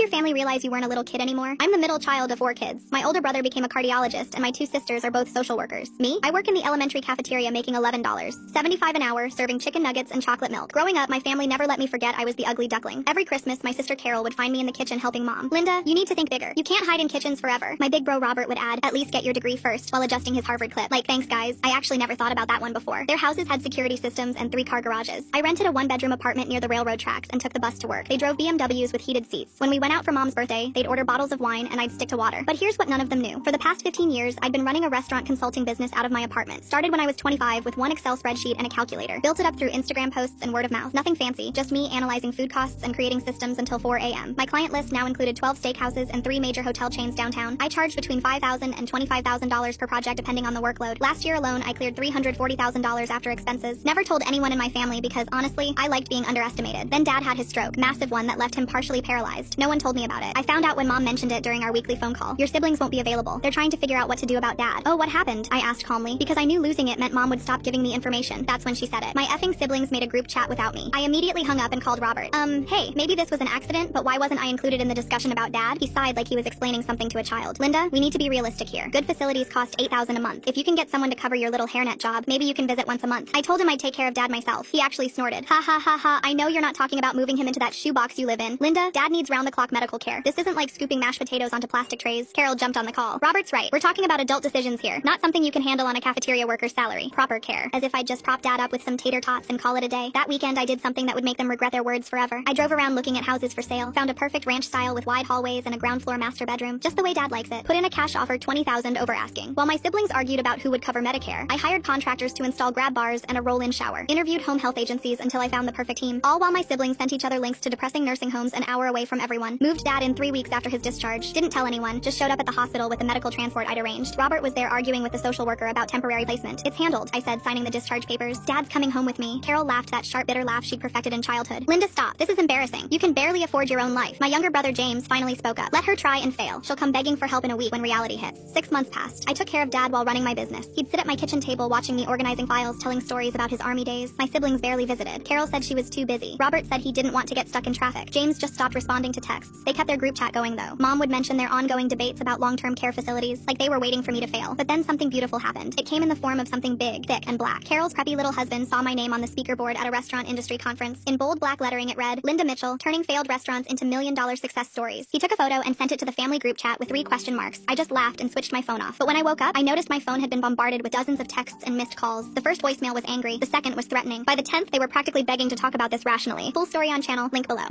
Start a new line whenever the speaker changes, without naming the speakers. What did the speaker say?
your family realize you weren't a little kid anymore? I'm the middle child of 4 kids. My older brother became a cardiologist, and my 2 sisters are both social workers. Me? I work in the elementary cafeteria making $11.75 an hour, serving chicken nuggets and chocolate milk. Growing up, my family never let me forget I was the ugly duckling. Every Christmas, my sister Carol would find me in the kitchen helping mom. Linda, you need to think bigger. You can't hide in kitchens forever. My big bro Robert would add, at least get your degree first, while adjusting his Harvard clip. Like, thanks guys. I actually never thought about that one before. Their houses had security systems and 3-car garages. I rented a 1-bedroom apartment near the railroad tracks and took the bus to work. They drove BMWs with heated seats. When we went out for mom's birthday, they'd order bottles of wine and I'd stick to water. But here's what none of them knew. For the past 15 years, I'd been running a restaurant consulting business out of my apartment. Started when I was 25 with one Excel spreadsheet and a calculator. Built it up through Instagram posts and word of mouth. Nothing fancy, just me analyzing food costs and creating systems until 4 a.m. My client list now included 12 steakhouses and 3 major hotel chains downtown. I charged between $5,000 and $25,000 per project depending on the workload. Last year alone, I cleared $340,000 after expenses. Never told anyone in my family because honestly, I liked being underestimated. Then dad had his stroke, massive one that left him partially paralyzed. No one told me about it. I found out when mom mentioned it during our weekly phone call. Your siblings won't be available. They're trying to figure out what to do about dad. Oh, what happened? I asked calmly, because I knew losing it meant mom would stop giving me information. That's when she said it. My effing siblings made a group chat without me. I immediately hung up and called Robert. Hey, maybe this was an accident, but why wasn't I included in the discussion about dad? He sighed like he was explaining something to a child. Linda, we need to be realistic here. Good facilities cost $8,000 a month. If you can get someone to cover your little hairnet job, maybe you can visit once a month. I told him I'd take care of dad myself. He actually snorted. Ha ha ha ha, I know you're not talking about moving him into that shoebox you live in. Linda, dad needs round-the-clock medical care. This isn't like scooping mashed potatoes onto plastic trays. Carol jumped on the call. Robert's right. We're talking about adult decisions here, not something you can handle on a cafeteria worker's salary. Proper care. As if I'd just prop dad up with some tater tots and call it a day. That weekend I did something that would make them regret their words forever. I drove around looking at houses for sale, found a perfect ranch style with wide hallways and a ground floor master bedroom, just the way dad likes it. Put in a cash offer $20,000 over asking. While my siblings argued about who would cover Medicare, I hired contractors to install grab bars and a roll-in shower. Interviewed home health agencies until I found the perfect team. All while my siblings sent each other links to depressing nursing homes an hour away from everyone. Moved dad in 3 weeks after his discharge. Didn't tell anyone, just showed up at the hospital with the medical transport I'd arranged. Robert was there arguing with the social worker about temporary placement. It's handled, I said, signing the discharge papers. Dad's coming home with me. Carol laughed that sharp, bitter laugh she'd perfected in childhood. Linda, stop. This is embarrassing. You can barely afford your own life. My younger brother James finally spoke up. Let her try and fail. She'll come begging for help in a week when reality hits. 6 months passed. I took care of dad while running my business. He'd sit at my kitchen table watching me organizing files, telling stories about his army days. My siblings barely visited. Carol said she was too busy. Robert said he didn't want to get stuck in traffic. James just stopped responding to texts. They kept their group chat going though. Mom would mention their ongoing debates about long-term care facilities, like they were waiting for me to fail. But then something beautiful happened. It came in the form of something big, thick, and black. Carol's preppy little husband saw my name on the speaker board at a restaurant industry conference. In bold black lettering it read, Linda Mitchell, turning failed restaurants into million-dollar success stories. He took a photo and sent it to the family group chat with 3 question marks. I just laughed and switched my phone off. But when I woke up, I noticed my phone had been bombarded with dozens of texts and missed calls. The first voicemail was angry, the second was threatening. By the 10th, they were practically begging to talk about this rationally. Full story on channel, link below.